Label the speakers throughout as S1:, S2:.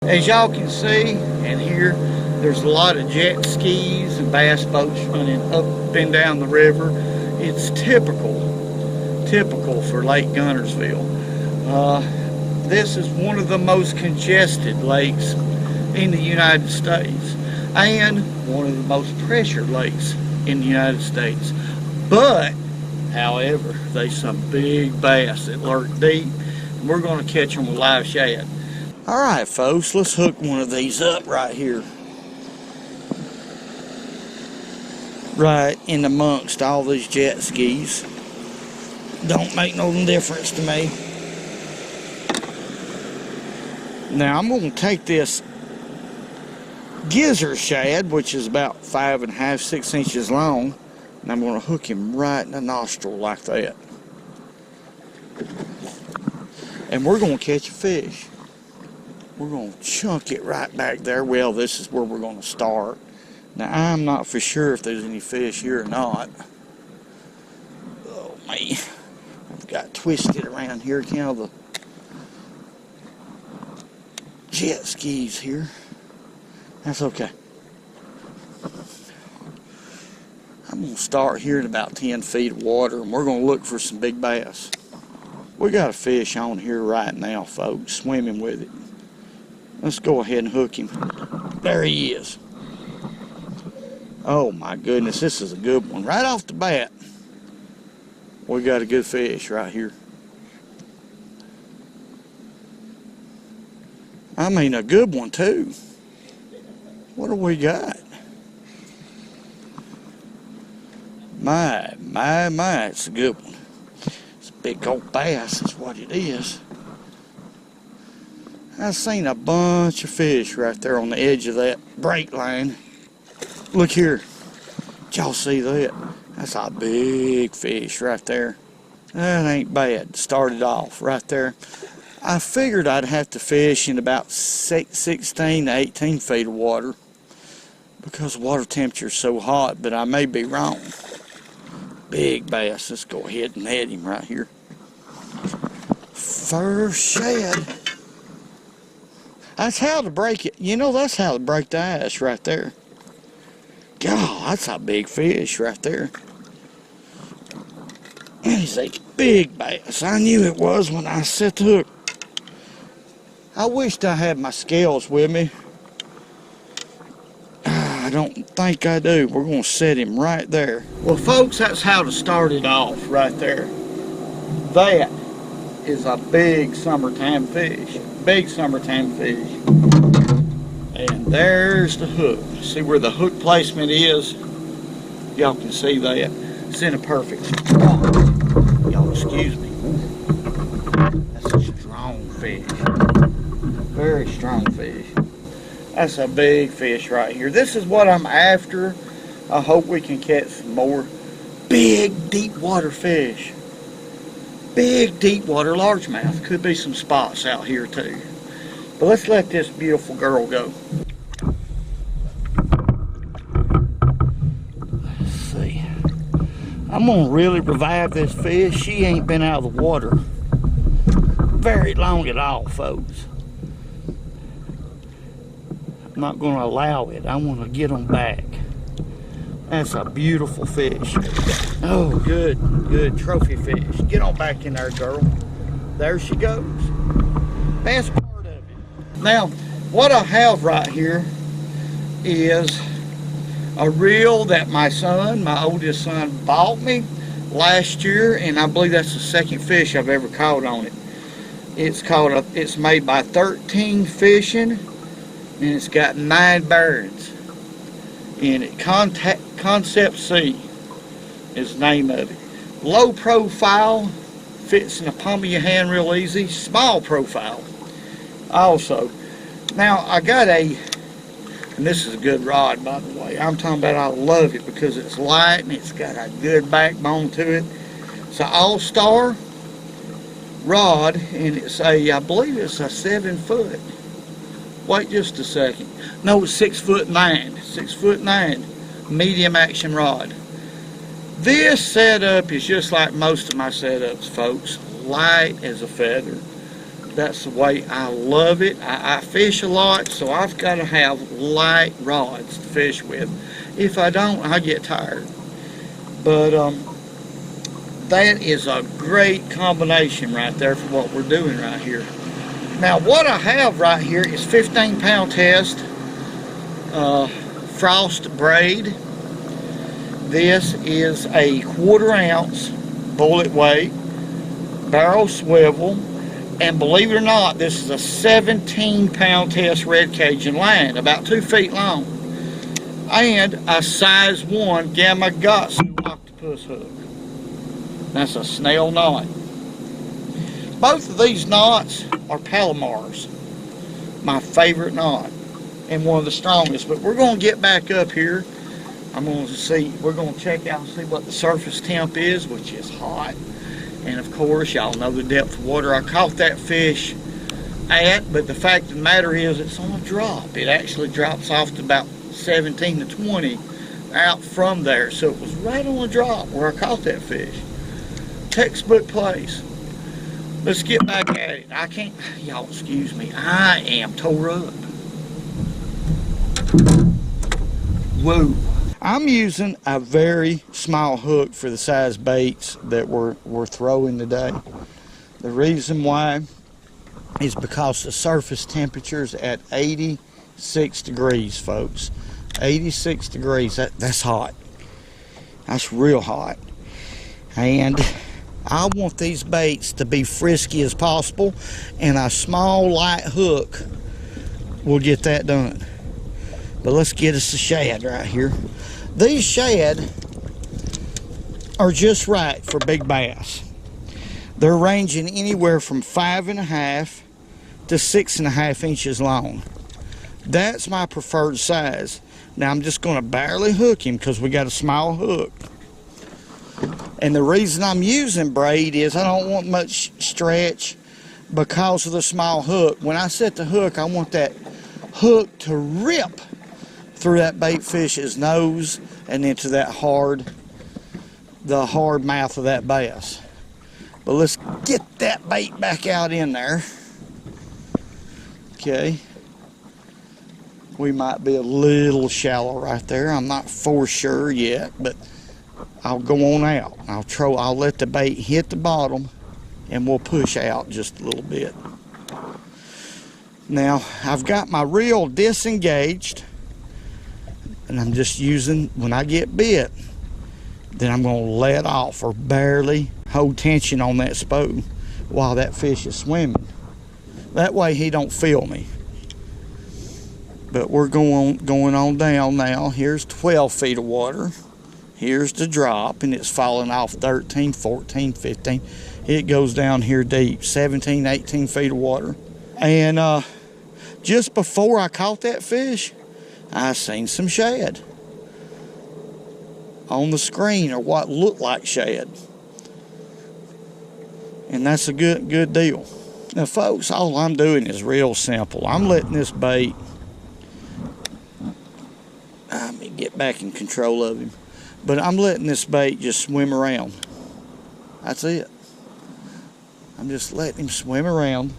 S1: As y'all can see and hear, there's a lot of jet skis and bass boats running up and down the river. It's typical for Lake Guntersville. This is one of the most congested lakes in the United States and one of the most pressured lakes in the United States. But, however, there's some big bass that lurk deep, and we're going to catch them with live shad. Alright folks, let's hook one of these up right here. Right in amongst all these jet skis. Don't make no difference to me. Now I'm going to take this gizzard shad, which is about 5.5, 6 inches long, and I'm going to hook him right in the nostril like that. And we're going to catch a fish. We're going to chunk it right back there. Well, this is where we're going to start. Now, I'm not for sure if there's any fish here or not. Oh, man. I've got twisted around here. Count the jet skis here. That's okay. I'm going to start here at about 10 feet of water, and we're going to look for some big bass. We got a fish on here right now, folks, swimming with it. Let's go ahead and hook him. There he is. Oh my goodness, this is a good one. Right off the bat, we got a good fish right here. I mean, a good one too. What do we got? My, it's a good one. It's a big old bass, is what it is. I seen a bunch of fish right there on the edge of that break line. Look here. Did y'all see that? That's a big fish right there. That ain't bad. Started off right there. I figured I'd have to fish in about 16 to 18 feet of water because the water temperature is so hot, but I may be wrong. Big bass. Let's go ahead and net him right here. First shad. That's how to break it. You know, that's how to break the ice right there. God, that's a big fish right there. And he's a big bass. I knew it was when I set the hook. I wished I had my scales with me. I don't think I do. We're going to set him right there. Well, folks, that's how to start it off right there. That is a big summertime fish. Big summertime fish. And there's the hook. See where the hook placement is? Y'all can see that. It's in a perfect spot. Y'all excuse me. That's a strong fish. Very strong fish. That's a big fish right here. This is what I'm after. I hope we can catch some more big deep water fish. Big deep water largemouth. Could be some spots out here too. But let's let this beautiful girl go. Let's see. I'm going to really revive this fish. She ain't been out of the water very long at all, folks. I'm not going to allow it. I want to get them back. That's a beautiful fish. Oh, good trophy fish. Get on back in there, girl. There she goes. Best part of it. Now, what I have right here is a reel that my oldest son, bought me last year, and I believe that's the second fish I've ever caught on it. It's made by 13 Fishing, and it's got 9 bearings in it. Concept C is the name of it. Low profile, fits in the palm of your hand real easy. Small profile also. Now I got and this is a good rod, by the way. I'm talking about I love it because it's light and it's got a good backbone to it. It's an All-Star rod, and it's I believe it's a 7 foot. Wait just a second. No, it's 6'9". 6'9", medium action rod. This setup is just like most of my setups, folks. Light as a feather. That's the way I love it. I fish a lot, so I've got to have light rods to fish with. If I don't, I get tired. But that is a great combination right there for what we're doing right here. Now what I have right here is 15-pound test frost braid. This is a 1/4 ounce bullet weight, barrel swivel, and believe it or not, this is a 17-pound test red Cajun line, about 2 feet long, and a size 1 Gamma Gatsu octopus hook. That's a snail knot. Both of these knots are Palomars, my favorite knot and one of the strongest. But we're going to get back up here. I'm going to see, we're going to check out and see what the surface temp is, which is hot. And of course, y'all know the depth of water I caught that fish at, but the fact of the matter is it's on a drop. It actually drops off to about 17 to 20 out from there. So it was right on the drop where I caught that fish. Textbook place. Let's get back at it. I can't, y'all excuse me, I am tore up. Whoa. I'm using a very small hook for the size baits that we're throwing today. The reason why is because the surface temperature is at 86 degrees, folks. 86 degrees, that's hot. That's real hot. And I want these baits to be frisky as possible, and a small light hook will get that done. But let's get us a shad right here. These shad are just right for big bass. They're ranging anywhere from 5.5 to 6.5 inches long. That's my preferred size. Now I'm just going to barely hook him because we got a small hook. And the reason I'm using braid is I don't want much stretch because of the small hook. When I set the hook, I want that hook to rip through that bait fish's nose and into that the hard mouth of that bass. But let's get that bait back out in there. Okay. We might be a little shallow right there. I'm not for sure yet, but I'll go on out. I'll let the bait hit the bottom and we'll push out just a little bit. Now, I've got my reel disengaged, and I'm just using, when I get bit, then I'm going to let off or barely hold tension on that spoon while that fish is swimming. That way he don't feel me. But we're going on down now. Here's 12 feet of water. Here's the drop, and it's falling off 13, 14, 15. It goes down here deep, 17, 18 feet of water. And just before I caught that fish, I seen some shad on the screen, or what looked like shad. And that's a good deal. Now folks, all I'm doing is real simple. I'm letting this bait, let me get back in control of him, but I'm letting this bait just swim around. That's it. I'm just letting him swim around.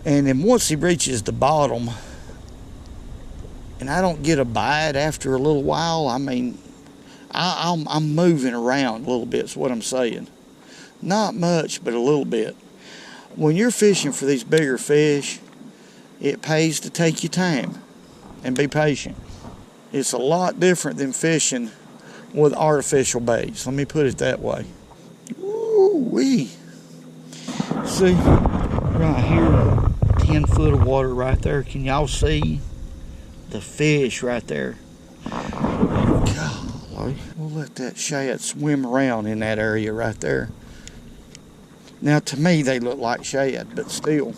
S1: And then once he reaches the bottom, and I don't get a bite after a little while, I mean, I'm moving around a little bit is what I'm saying. Not much, but a little bit. When you're fishing for these bigger fish, it pays to take your time and be patient. It's a lot different than fishing with artificial baits. Let me put it that way. Ooh-wee. See, right here, 10 foot of water right there. Can y'all see the fish right there? Golly. We'll let that shad swim around in that area right there. Now to me they look like shad, but still,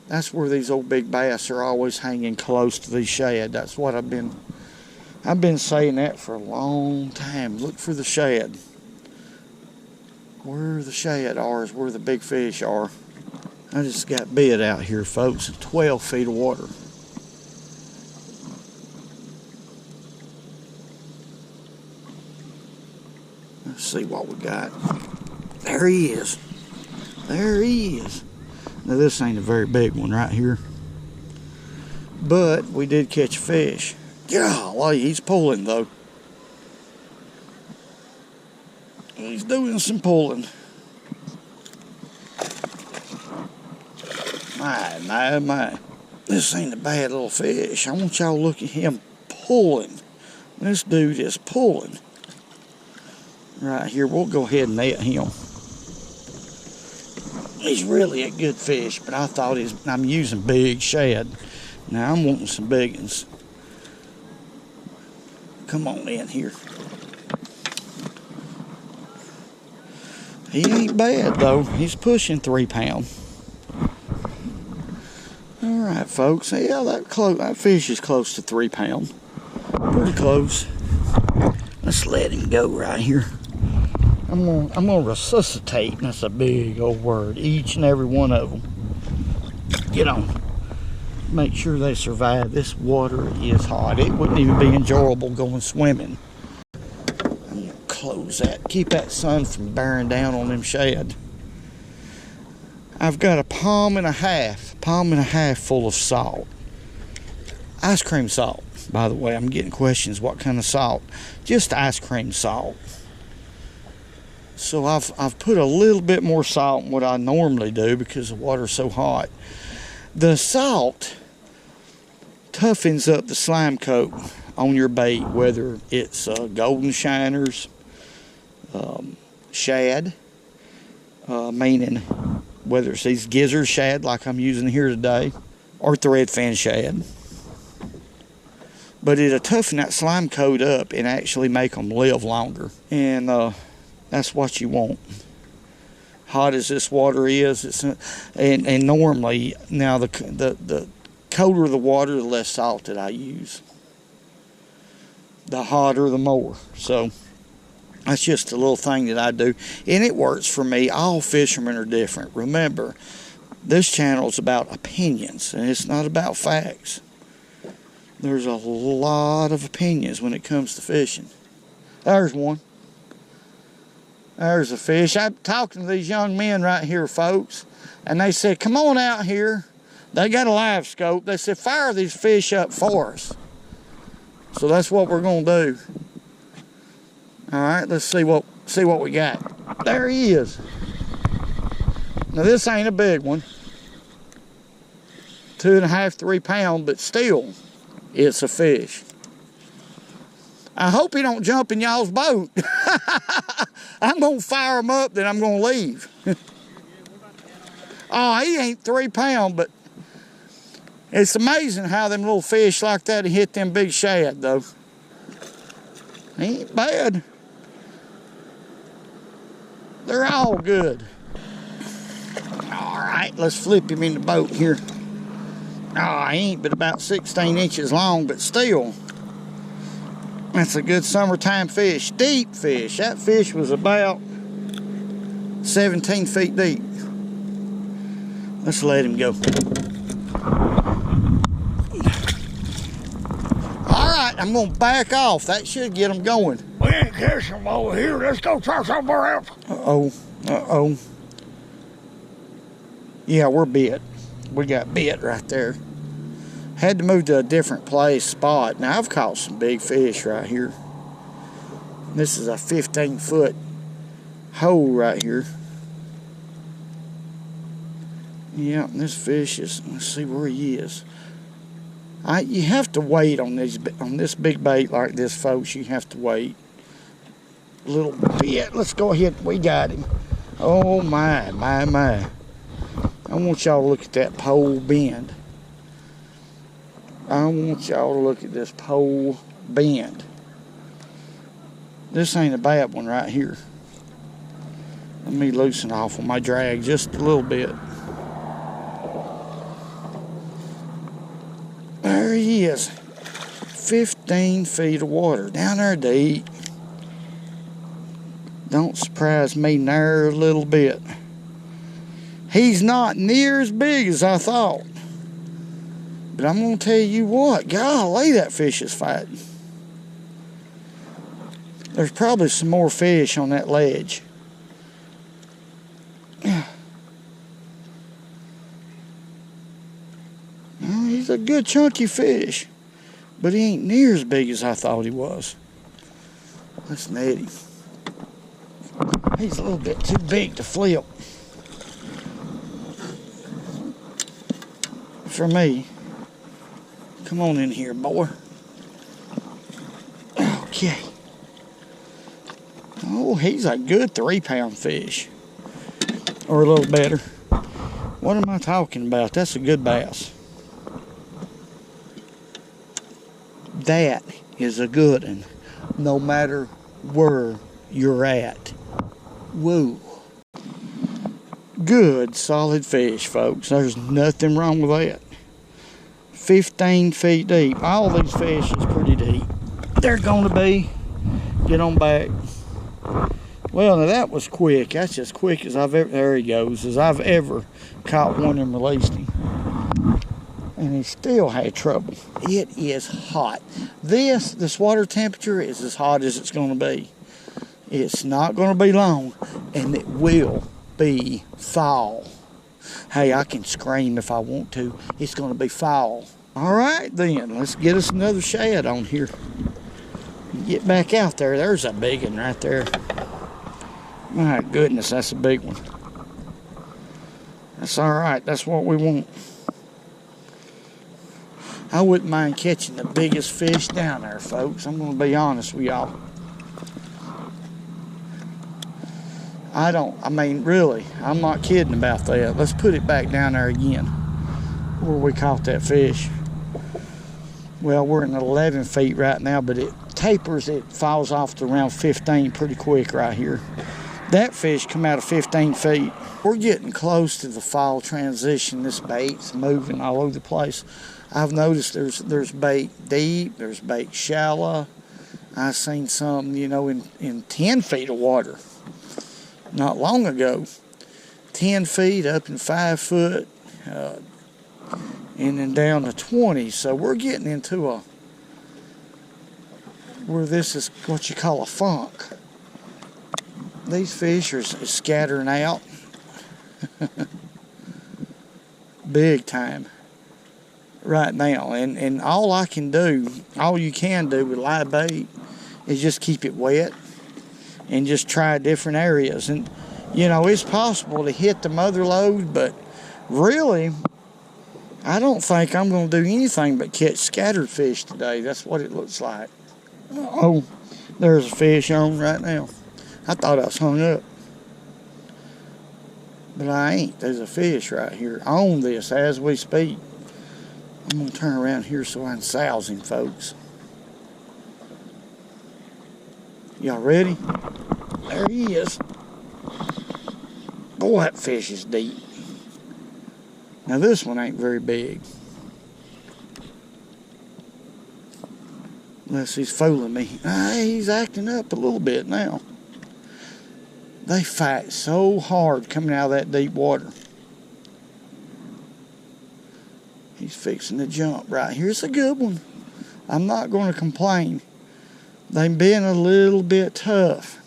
S1: that's where these old big bass are always hanging close to these shad. That's what I've been saying that for a long time. Look for the shad. Where the shad are is where the big fish are. I just got bit out here, folks, 12 feet of water. Let's see what we got. There he is. There he is. Now this ain't a very big one right here, but we did catch a fish. Golly, he's pulling though. He's doing some pulling. My. This ain't a bad little fish. I want y'all to look at him pulling. This dude is pulling. Right here, we'll go ahead and net him. He's really a good fish, but I thought I'm using big shad. Now I'm wanting some big ones. Come on in here. He ain't bad though. He's pushing 3 pounds. All right, folks. Yeah, that fish is close to 3 pounds. Pretty close. Let's let him go right here. I'm gonna resuscitate. That's a big old word. Each and every one of them. You know, make sure they survive. This water is hot. It wouldn't even be enjoyable going swimming. I'm gonna close that. Keep that sun from bearing down on them shad. I've got a palm and a half full of salt. Ice cream salt, by the way. I'm getting questions, what kind of salt? Just ice cream salt. So I've put a little bit more salt than what I normally do because the water's so hot. The salt toughens up the slime coat on your bait, whether it's golden shiners, shad, meaning whether it's these gizzard shad like I'm using here today, or threadfin shad. But it'll toughen that slime coat up and actually make them live longer. And that's what you want. Hot as this water is, and normally, now the colder the water, the less salt that I use. The hotter, the more. So that's just a little thing that I do, and it works for me. All fishermen are different. Remember, this channel is about opinions, and it's not about facts. There's a lot of opinions when it comes to fishing. There's one. There's a fish. I'm talking to these young men right here, folks, and they said, come on out here. They got a live scope. They said, fire these fish up for us. So that's what we're going to do. All right, let's see what we got. There he is. Now, this ain't a big one. 2.5, 3 pounds, but still, it's a fish. I hope he don't jump in y'all's boat. I'm going to fire him up, then I'm going to leave. Oh, he ain't 3 pounds, but it's amazing how them little fish like that hit them big shad, though. He ain't bad. They're all good. All right, let's flip him in the boat here. Oh, he ain't but about 16 inches long, but still. That's a good summertime fish. Deep fish. That fish was about 17 feet deep. Let's let him go. Alright, I'm going to back off. That should get him going.
S2: We ain't catching them over here. Let's go try somewhere else.
S1: Uh-oh. Yeah, we're bit. We got bit right there. Had to move to a different spot. Now, I've caught some big fish right here. This is a 15-foot hole right here. Yeah, and this fish is, let's see where he is. You have to wait on this big bait like this, folks. You have to wait a little bit. Let's go ahead. We got him. Oh, my. I want y'all to look at that pole bend. I want y'all to look at this pole bend. This ain't a bad one right here. Let me loosen off on my drag just a little bit. There he is. 15 feet of water down there deep. Don't surprise me near a little bit. He's not near as big as I thought. But I'm going to tell you what, golly, that fish is fighting. There's probably some more fish on that ledge. He's a good chunky fish, but he ain't near as big as I thought he was. Let's net him. He's a little bit too big to flip for me. Come on in here, boy. Okay. Oh, he's a good 3-pound fish. Or a little better. What am I talking about? That's a good bass. That is a good one, no matter where you're at. Woo. Good, solid fish, folks. There's nothing wrong with that. 15 feet deep. All these fish is pretty deep. They're going to be. Get on back. Well, now that was quick. That's as quick as I've ever, there he goes, as I've ever caught one and released him. And he still had trouble. It is hot. This water temperature is as hot as it's going to be. It's not going to be long, and it will be fall. Hey, I can scream if I want to. It's going to be fall. All right, then. Let's get us another shad on here. Get back out there. There's a big one right there. My goodness, that's a big one. That's all right. That's what we want. I wouldn't mind catching the biggest fish down there, folks. I'm going to be honest with y'all. I mean, really, I'm not kidding about that. Let's put it back down there again where we caught that fish. Well, we're in 11 feet right now, but it tapers, it falls off to around 15 pretty quick right here. That fish come out of 15 feet. We're getting close to the fall transition. This bait's moving all over the place. I've noticed there's bait deep, there's bait shallow. I've seen some, you know, in 10 feet of water. Not long ago, 10 feet up in 5 foot, and then down to 20. So we're getting into where this is what you call a funk. These fish are scattering out big time right now. And all you can do with live bait is just keep it wet and just try different areas. And, you know, it's possible to hit the mother lode, but really, I don't think I'm going to do anything but catch scattered fish today. That's what it looks like. Oh, there's a fish on right now. I thought I was hung up, but I ain't. There's a fish right here on this as we speak. I'm going to turn around here so I can souse him, folks. Y'all ready? There he is. Boy, that fish is deep. Now this one ain't very big. Unless he's fooling me. He's acting up a little bit now. They fight so hard coming out of that deep water. He's fixing to jump right here. It's a good one. I'm not going to complain. They've been a little bit tough.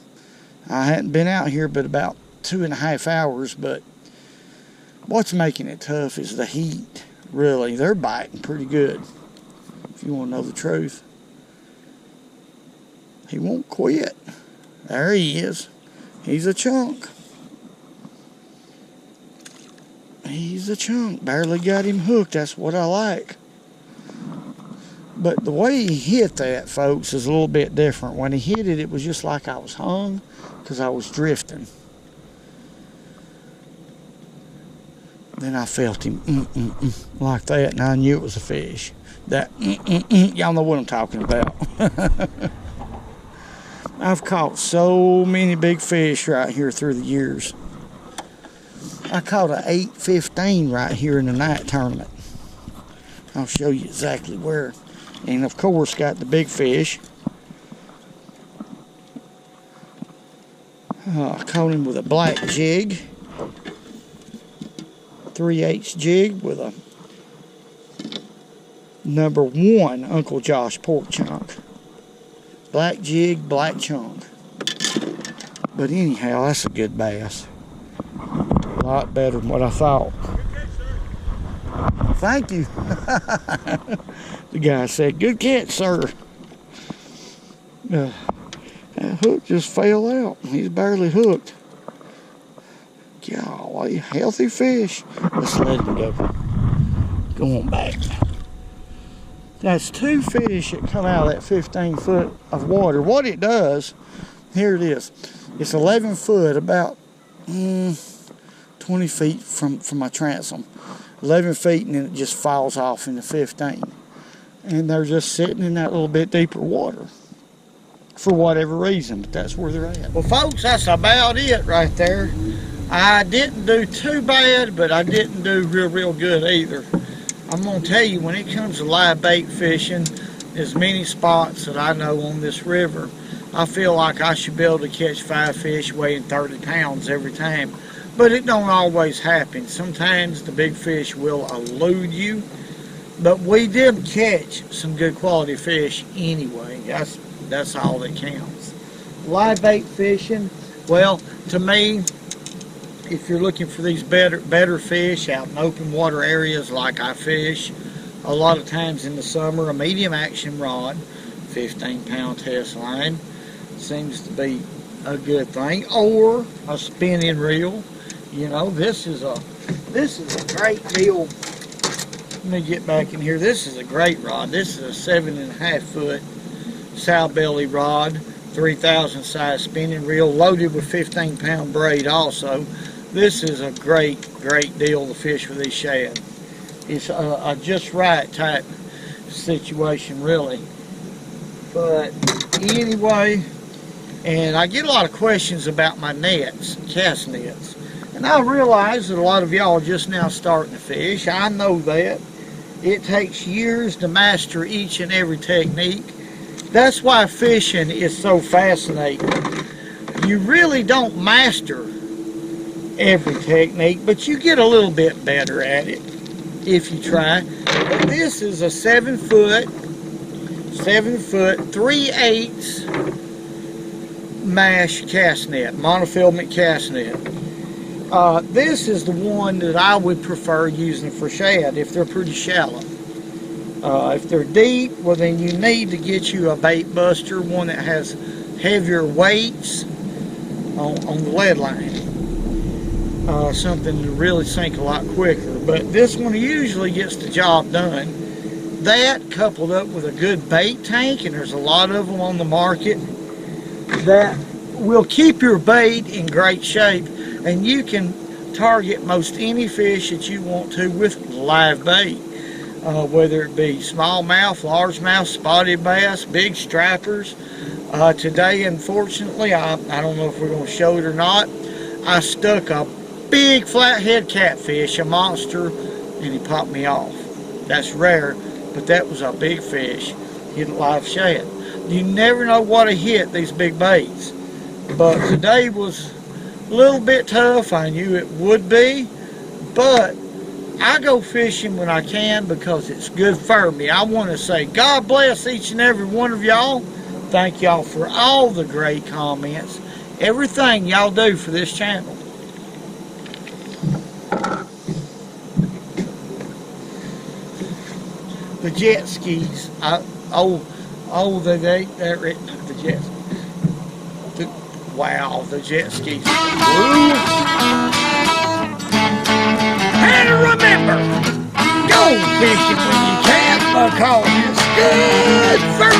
S1: I hadn't been out here but about 2.5 hours, but what's making it tough is the heat. Really, they're biting pretty good. If you want to know the truth. He won't quit. There he is. He's a chunk. He's a chunk. Barely got him hooked. That's what I like. But the way he hit that, folks, is a little bit different. When he hit it, it was just like I was hung because I was drifting. Then I felt him like that, and I knew it was a fish. That y'all know what I'm talking about. I've caught so many big fish right here through the years. I caught a 815 right here in the night tournament. I'll show you exactly where. And of course got the big fish. I caught him with a black jig. 3/8 jig with a #1 Uncle Josh pork chunk. Black jig, black chunk. But anyhow, that's a good bass. A lot better than what I thought. Thank you. The guy said, good catch, sir. That hook just fell out. He's barely hooked. Golly, healthy fish. Let's let him go. Go on back. That's 2 fish that come out of that 15 foot of water. What it does, here it is. It's 11 foot, about 20 feet from my transom. 11 feet, and then it just falls off into 15. And they're just sitting in that little bit deeper water for whatever reason, but that's where they're at. Well, folks, that's about it right there. I didn't do too bad, but I didn't do real good either. I'm going to tell you, when it comes to live bait fishing, there's many spots that I know on this river. I feel like I should be able to catch 5 fish weighing 30 pounds every time. But it don't always happen. Sometimes the big fish will elude you. But we did catch some good quality fish anyway. That's all that counts. Live bait fishing, well, to me, if you're looking for these better fish out in open water areas like I fish, a lot of times in the summer, a medium action rod, 15-pound test line, seems to be a good thing, or a spinning reel. You know, this is a great deal. Let me get back in here. This is a great rod. This is a 7.5 foot sow belly rod, 3,000 size spinning reel, loaded with 15-pound braid also. This is a great deal to fish with these shad. It's a just right type situation, really. But anyway, and I get a lot of questions about my nets, cast nets. And I realize that a lot of y'all are just now starting to fish. I know that. It takes years to master each and every technique. That's why fishing is so fascinating. You really don't master every technique, but you get a little bit better at it if you try. But this is a 7 foot 3/8 mash cast net, monofilament cast net. This is the one that I would prefer using for shad if they're pretty shallow. If they're deep, well then you need to get you a bait buster, one that has heavier weights on the lead line. Something to really sink a lot quicker. But this one usually gets the job done. That coupled up with a good bait tank, and there's a lot of them on the market, that will keep your bait in great shape, and you can target most any fish that you want to with live bait. Whether it be smallmouth, largemouth, spotted bass, big strappers. Today, unfortunately, I don't know if we're going to show it or not, I stuck a big flathead catfish, a monster, and he popped me off. That's rare, but that was a big fish. Hit a live shad. You never know what to hit these big baits. But today was a little bit tough. I knew it would be, but I go fishing when I can because it's good for me. I want to say God bless each and every one of y'all. Thank y'all for all the great comments, everything y'all do for this channel. The jet skis, they're the jet skis. Wow, the jet skis. And remember, go fishing when you can because it's good for